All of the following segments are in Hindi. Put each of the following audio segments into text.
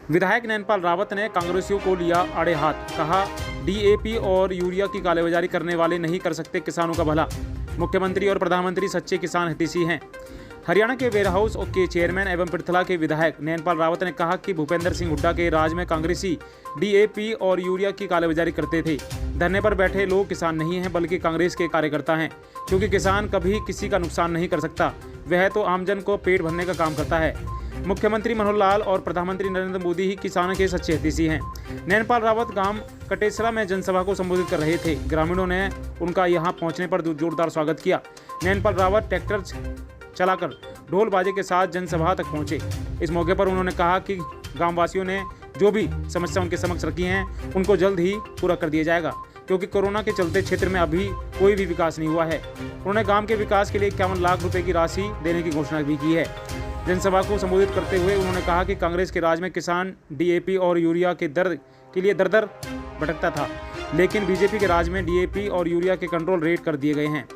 विधायक नैनपाल रावत ने कांग्रेसियों को लिया आड़े हाथ, कहा डीएपी और यूरिया की कालेबाजारी करने वाले नहीं कर सकते किसानों का भला। मुख्यमंत्री और प्रधानमंत्री सच्चे किसान हितैषी हैं। हरियाणा के वेयरहाउस के चेयरमैन एवं पृथला के विधायक नैनपाल रावत ने कहा कि भूपेंद्र सिंह हुड्डा के राज में कांग्रेसी डीएपी और यूरिया की कालेबाजारी करते थे। धरने पर बैठे लोग किसान नहीं हैं बल्कि कांग्रेस के कार्यकर्ता हैं, क्योंकि किसान कभी किसी का नुकसान नहीं कर सकता, वह तो आमजन को पेट भरने का काम करता है। मुख्यमंत्री मनोहर लाल और प्रधानमंत्री नरेंद्र मोदी ही किसानों के सच्चे हितैषी हैं। नैनपाल रावत गांव कटेसरा में जनसभा को संबोधित कर रहे थे। ग्रामीणों ने उनका यहां पहुंचने पर जोरदार स्वागत किया। नैनपाल रावत ट्रैक्टर चलाकर ढोल बाजे के साथ जनसभा तक पहुंचे। इस मौके पर उन्होंने कहा कि गांववासियों ने जो भी समस्या उनके समक्ष रखी हैं उनको जल्द ही पूरा कर दिया जाएगा, क्योंकि कोरोना के चलते क्षेत्र में अभी कोई भी विकास नहीं हुआ है। उन्होंने गांव के विकास के लिए 51 लाख रुपए की राशि देने की घोषणा भी की है। जनसभा को संबोधित करते हुए उन्होंने कहा कि कांग्रेस के राज में किसान डीएपी और यूरिया के दर के लिए दर दर भटकता था, लेकिन बीजेपी के राज में डीएपी और यूरिया के कंट्रोल रेट कर दिए गए हैं।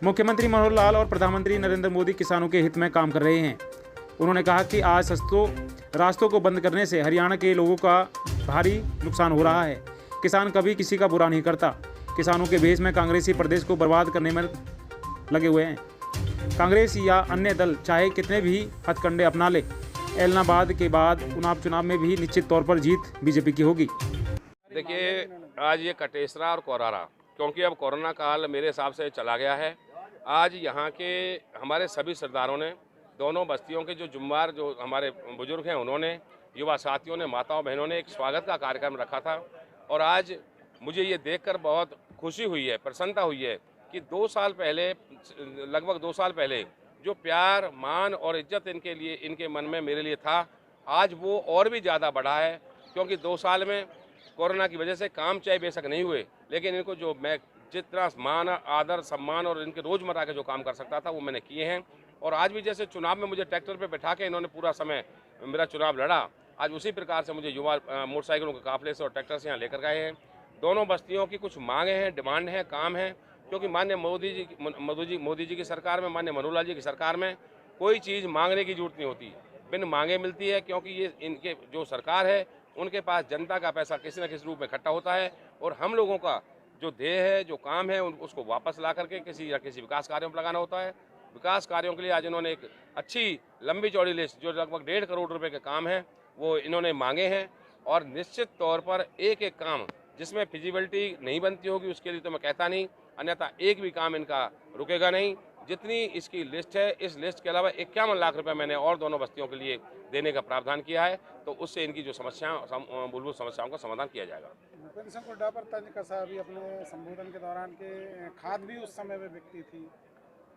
मुख्यमंत्री मनोहर लाल और प्रधानमंत्री नरेंद्र मोदी किसानों के हित में काम कर रहे हैं। उन्होंने कहा कि आज सस्तों रास्तों को बंद करने से हरियाणा के लोगों का भारी नुकसान हो रहा है। किसान कभी किसी का बुरा नहीं करता। किसानों के भेष में कांग्रेसी प्रदेश को बर्बाद करने में लगे हुए हैं। कांग्रेस या अन्य दल चाहे कितने भी हथकंडे अपना ले, एलनाबाद के बाद चुनाव में भी निश्चित तौर पर जीत बीजेपी की होगी। देखिए, आज ये कटेसरा और कोरारा, क्योंकि अब कोरोना काल मेरे हिसाब से चला गया है। आज यहाँ के हमारे सभी सरदारों ने, दोनों बस्तियों के जो जुम्मेदार जो हमारे बुजुर्ग हैं, उन्होंने, युवा साथियों ने, माताओं बहनों ने एक स्वागत का कार्यक्रम रखा था। और आज मुझे ये देखकर बहुत खुशी हुई है, प्रसन्नता हुई है कि 2 साल पहले, लगभग 2 साल पहले जो प्यार, मान और इज्जत इनके लिए, इनके मन में मेरे लिए था, आज वो और भी ज़्यादा बढ़ा है। क्योंकि 2 साल में कोरोना की वजह से काम चाहे बेशक नहीं हुए, लेकिन इनको जो मैं जितना मान, आदर, सम्मान और इनके रोज़मर्रा के जो काम कर सकता था वो मैंने किए हैं। और आज भी जैसे चुनाव में मुझे ट्रैक्टर पे बैठा के इन्होंने पूरा समय मेरा चुनाव लड़ा, आज उसी प्रकार से मुझे युवा मोटरसाइकिलों के काफिले से और ट्रैक्टर से यहाँ लेकर गए हैं। दोनों बस्तियों की कुछ मांगे हैं, डिमांड हैं, काम हैं, क्योंकि माननीय मोदी जी की सरकार में, माननीय मनोहर लाल जी की सरकार में कोई चीज़ मांगने की जरूरत नहीं होती, बिन मांगे मिलती है। क्योंकि ये इनके जो सरकार है उनके पास जनता का पैसा किसी न किसी रूप में इकट्ठा होता है, और हम लोगों का जो ध्येय है, जो काम है, उसको वापस ला करके किसी न किसी विकास कार्यों में लगाना होता है। विकास कार्यों के लिए आज इन्होंने एक अच्छी लंबी चौड़ी लिस्ट, जो लगभग 1.5 करोड़ रुपए के काम है, वो इन्होंने मांगे हैं। और निश्चित तौर पर एक एक काम जिसमें फिजिबिलिटी नहीं बनती होगी उसके लिए तो मैं कहता नहीं, अन्यथा एक भी काम इनका रुकेगा नहीं। जितनी इसकी लिस्ट है, इस लिस्ट के अलावा 51 लाख रुपए मैंने और दोनों बस्तियों के लिए देने का प्रावधान किया है, तो उससे इनकी जो मूलभूत समस्याओं का समाधान किया जाएगा। भूपेंद्र सिंह हुड्डा पर तंज कसा भी अपने संबोधन के दौरान के खाद भी उस समय में बिकती थी।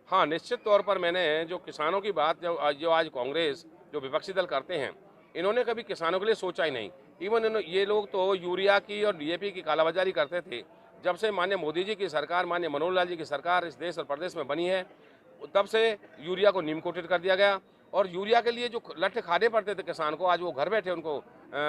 हाँ, निश्चित तौर पर मैंने जो किसानों की बात जो आज कांग्रेस जो विपक्षी दल करते हैं, इन्होंने कभी किसानों के लिए सोचा ही नहीं। इवन ये लोग तो यूरिया की और डीएपी की कालाबाजारी करते थे। जब से माननीय मोदी जी की सरकार, माननीय मनोहर लाल जी की सरकार इस देश और प्रदेश में बनी है, तब से यूरिया को नीम कोटेड कर दिया गया। और यूरिया के लिए जो लठ खाने पड़ते थे किसान को, आज वो घर बैठे उनको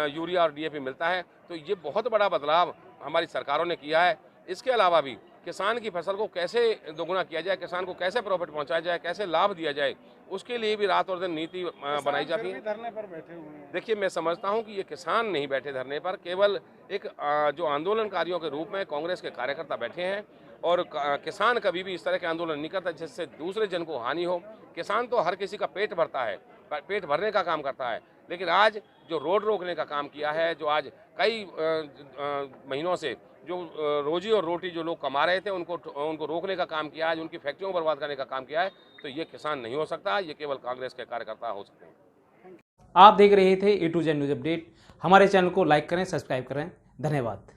यूरिया और डीएपी मिलता है। तो ये बहुत बड़ा बदलाव हमारी सरकारों ने किया है। इसके अलावा भी किसान की फसल को कैसे दोगुना किया जाए, किसान को कैसे प्रॉफिट पहुंचाया जाए, कैसे लाभ दिया जाए, उसके लिए भी रात और दिन नीति बनाई जाती है। धरने पर बैठे हुए हैं। देखिए, मैं समझता हूं कि ये किसान नहीं बैठे धरने पर, केवल एक जो आंदोलनकारियों के रूप में कांग्रेस के कार्यकर्ता बैठे हैं। और किसान कभी भी इस तरह के आंदोलन नहीं करता जिससे दूसरे जन को हानि हो। किसान तो हर किसी का पेट भरता है, पेट भरने का काम करता है। लेकिन आज जो रोड रोकने का काम किया है, जो आज कई महीनों से जो रोजी और रोटी जो लोग कमा रहे थे उनको रोकने का काम किया है, आज उनकी फैक्ट्रियों को बर्बाद करने का काम किया है, तो ये किसान नहीं हो सकता, ये केवल कांग्रेस के कार्यकर्ता हो सकते हैं। आप देख रहे थे A to Z news update. हमारे चैनल को लाइक करें, सब्सक्राइब करें। धन्यवाद।